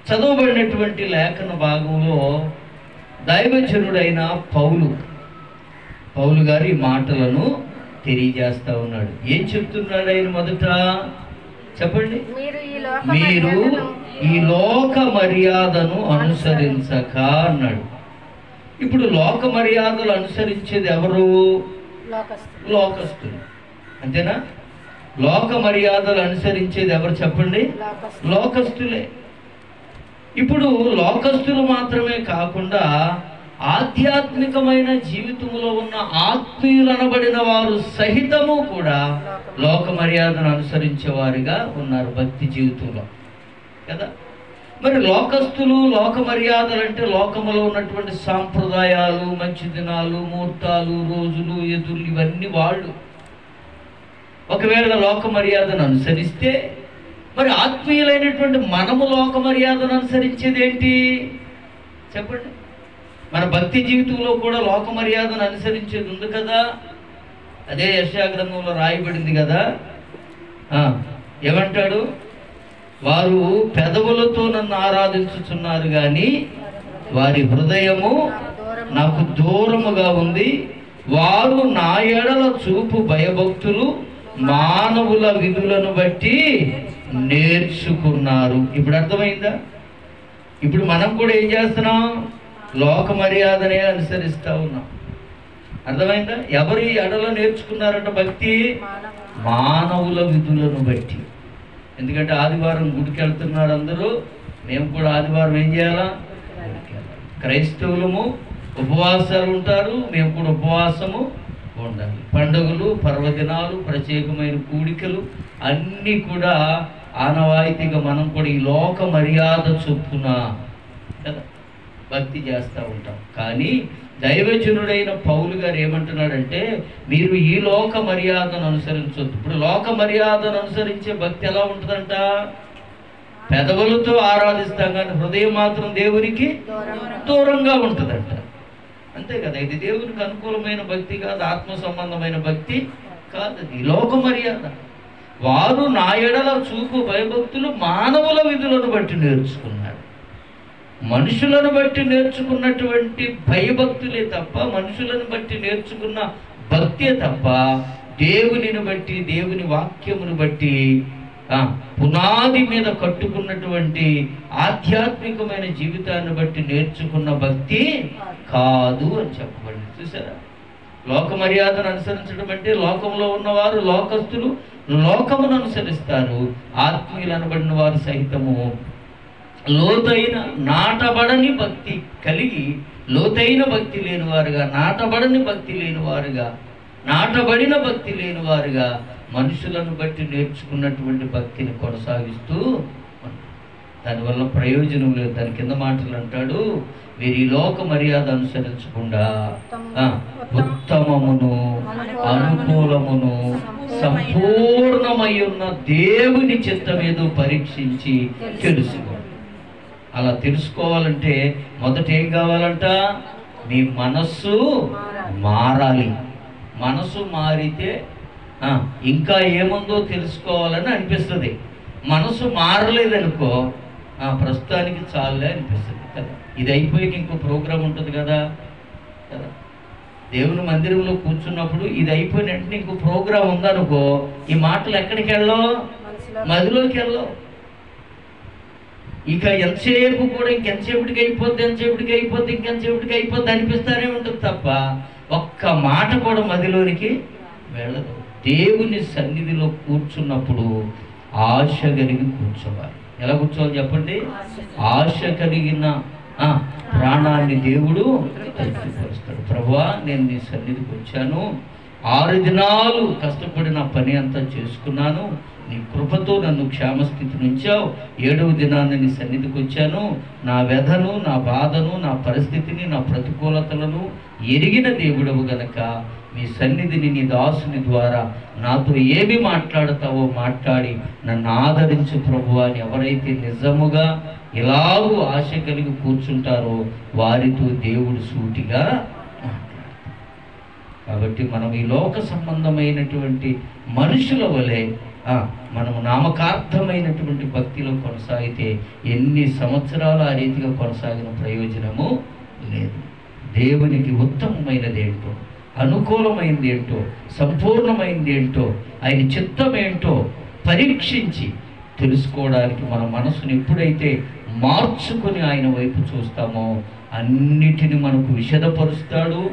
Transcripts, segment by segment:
చదవబడినటువంటి లేఖన భాగంలో దైవజనుడైన పౌలు గారు ఈ మాటలను తెలియజేస్తా ఉన్నాడు. ఏం చెప్తున్నాడు ఆయన? మొదట చెప్పండి. మీరు ఈ లోక మర్యాదను అనుసరించక అన్నాడు. ఇప్పుడు లోక మర్యాదలు అనుసరించేది ఎవరు? లోకస్తులు. అంతేనా? లోక మర్యాదలు అనుసరించేది ఎవరు చెప్పండి? లోకస్తులే. ఇప్పుడు లోకస్తులు మాత్రమే కాకుండా ఆధ్యాత్మికమైన జీవితంలో ఉన్న ఆత్మీయులు అనబడిన వారు సహితము కూడా లోక మర్యాదను అనుసరించే వారిగా ఉన్నారు భక్తి జీవితంలో కదా. మరి లోకస్తులు, లోక మర్యాదలు అంటే లోకములో ఉన్నటువంటి సాంప్రదాయాలు, మంచి దినాలు, ముహూర్తాలు, రోజులు, ఎదుర్లు, ఇవన్నీ వాళ్ళు ఒకవేళ లోక మర్యాదను అనుసరిస్తే, మరి ఆత్మీయులైనటువంటి మనము లోక మర్యాదను అనుసరించేది ఏంటి చెప్పండి? మన భక్తి జీవితంలో కూడా లోక మర్యాదను అనుసరించేది ఉంది కదా. అదే యెషయా గ్రంథంలో రాయబడింది కదా. ఏమంటాడు? వారు పెదవులతో నన్ను ఆరాధించుచున్నారు కానీ వారి హృదయము నాకు దూరముగా ఉంది. వారు నా ఎడల చూపు భయభక్తులు మానవుల విధులను బట్టి నేర్చుకున్నారు. ఇప్పుడు అర్థమైందా? ఇప్పుడు మనం కూడా ఏం చేస్తున్నాం? లోక మర్యాదనే అనుసరిస్తూ ఉన్నాం. అర్థమైందా? ఎవరి ఎడలో నేర్చుకున్నారంట భక్తి? మానవుల విధులను బట్టి. ఎందుకంటే ఆదివారం గుడికి వెళ్తున్నారు అందరూ, మేము కూడా ఆదివారం ఏం చేయాలా? క్రైస్తవులము ఉపవాసాలు ఉంటారు, మేము కూడా ఉపవాసము ఉండాలి. పండుగలు, పర్వదినాలు, ప్రత్యేకమైన కూడికలు అన్నీ కూడా ఆనవాయితీగా మనం కూడా ఈ లోక మర్యాద చొప్పున కదా భక్తి చేస్తూ ఉంటాం. కానీ దైవజనుడైన పౌలు గారు ఏమంటున్నాడంటే, మీరు ఈ లోక మర్యాదను అనుసరించొద్దు. ఇప్పుడు లోక మర్యాదను అనుసరించే భక్తి ఎలా ఉంటుందంట? పెదవులతో ఆరాధిస్తాం కానీ హృదయం మాత్రం దేవునికి దూరంగా ఉంటుందంట. అంతే కదా. ఇది దేవునికి అనుకూలమైన భక్తి కాదు, ఆత్మ సంబంధమైన భక్తి కాదు. అది లోక మర్యాద. వారు నా ఎడల చూపు భయభక్తులు మానవుల విధులను బట్టి నేర్చుకున్నాడు. మనుషులను బట్టి నేర్చుకున్నటువంటి భయభక్తులే తప్ప, మనుషులను బట్టి నేర్చుకున్న భక్తే తప్ప, దేవునిని బట్టి, దేవుని వాక్యమును బట్టి పునాది మీద కట్టుకున్నటువంటి ఆధ్యాత్మికమైన జీవితాన్ని బట్టి నేర్చుకున్న భక్తి కాదు అని చెప్పబడింది. చూసారా? లోక మర్యాదను అనుసరించడం అంటే లోకంలో ఉన్నవారు, లోకస్తులు లోకమును అనుసరిస్తారు. ఆత్మీయులు అనబడిన వారు సహితము లోతైన నాటబడని భక్తి కలిగి, లోతైన భక్తి లేని వారుగా, నాటబడని భక్తి లేని వారుగా, నాటబడిన భక్తి లేని వారుగా మనుషులను బట్టి నేర్చుకున్నటువంటి భక్తిని కొనసాగిస్తూ దానివల్ల ప్రయోజనం లేదు. దాని కింద మాటలు అంటాడు, మీరు ఈ లోక మర్యాద అనుసరించకుండా ఉత్తమమును, అనుకూలమును, సంపూర్ణమై ఉన్న దేవుని చిత్తమేదో పరీక్షించి తెలుసుకో. అలా తెలుసుకోవాలంటే మొదట ఏం కావాలంట? మీ మనస్సు మారాలి. మనసు మారితే ఇంకా ఏముందో తెలుసుకోవాలని అనిపిస్తుంది. మనసు మారలేదనుకో ప్రస్తుతానికి చాలే అనిపిస్తుంది కదా. ఇది అయిపోయి ఇంకో ప్రోగ్రాం ఉంటుంది కదా కదా. దేవుని మందిరంలో కూర్చున్నప్పుడు ఇది అయిపోయిన వెంటనే ఇంకో ప్రోగ్రాం ఉందనుకో, ఈ మాటలు ఎక్కడికి వెళ్ళవు? మదిలోకి వెళ్ళవు. ఇక ఎంతసేపు కూడా ఇంకెంతసేపటికి అయిపోద్ది, ఇంకెంతసేపటికి అయిపోద్ది అనిపిస్తానే ఉంటుంది తప్ప ఒక్క మాట కూడా మదిలోనికి వెళ్ళదు. దేవుని సన్నిధిలో కూర్చున్నప్పుడు ఆశ కలిగి కూర్చోవాలి. ఎలా కూర్చోవాలి చెప్పండి? ఆశ కలిగిన ప్రాణాన్ని దేవుడు తృప్తిపరుస్తాడు. ప్రభువా, నేను నీ సన్నిధికి వచ్చాను, 6 దినాలు కష్టపడి నా పని అంతా చేసుకున్నాను, నీ కృపతో నన్ను క్షేమస్థితిని ఉంచావు. 7వ దినాన్ని నీ సన్నిధికి వచ్చాను. నా వ్యధను, నా బాధను, నా పరిస్థితిని, నా ప్రతికూలతలను ఎరిగిన దేవుడవు గనక నీ సన్నిధిని నీ దాసుని ద్వారా నాతో ఏమి మాట్లాడతావో మాట్లాడి నన్ను ఆదరించు ప్రభువా అని ఎవరైతే నిజముగా ఇలాగూ ఆశ కలిగి కూర్చుంటారో వారితో దేవుడు సూటిగా మాట్లాడతాడు. కాబట్టి మనం ఈ లోక సంబంధమైనటువంటి మనుషుల వలె మనము నామకార్థమైనటువంటి భక్తిలో కొనసాగితే ఎన్ని సంవత్సరాలు ఆ రీతిగా కొనసాగిన ప్రయోజనము లేదు. దేవునికి ఉత్తమమైనది ఏంటో, అనుకూలమైనది ఏంటో, సంపూర్ణమైనది ఏంటో, ఆయన చిత్తం ఏంటో పరీక్షించి తెలుసుకోవడానికి మన మనసును ఎప్పుడైతే మార్చుకొని ఆయన వైపు చూస్తామో అన్నిటిని మనకు విషదపరుస్తాడు.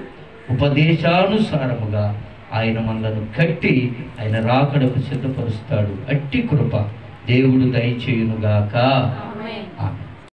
ఉపదేశానుసారముగా ఆయన మనలను కట్టి ఆయన రాకడకు సిద్ధపరుస్తాడు. అట్టి కృప దేవుడు దయచేయునుగాక. ఆమేన్.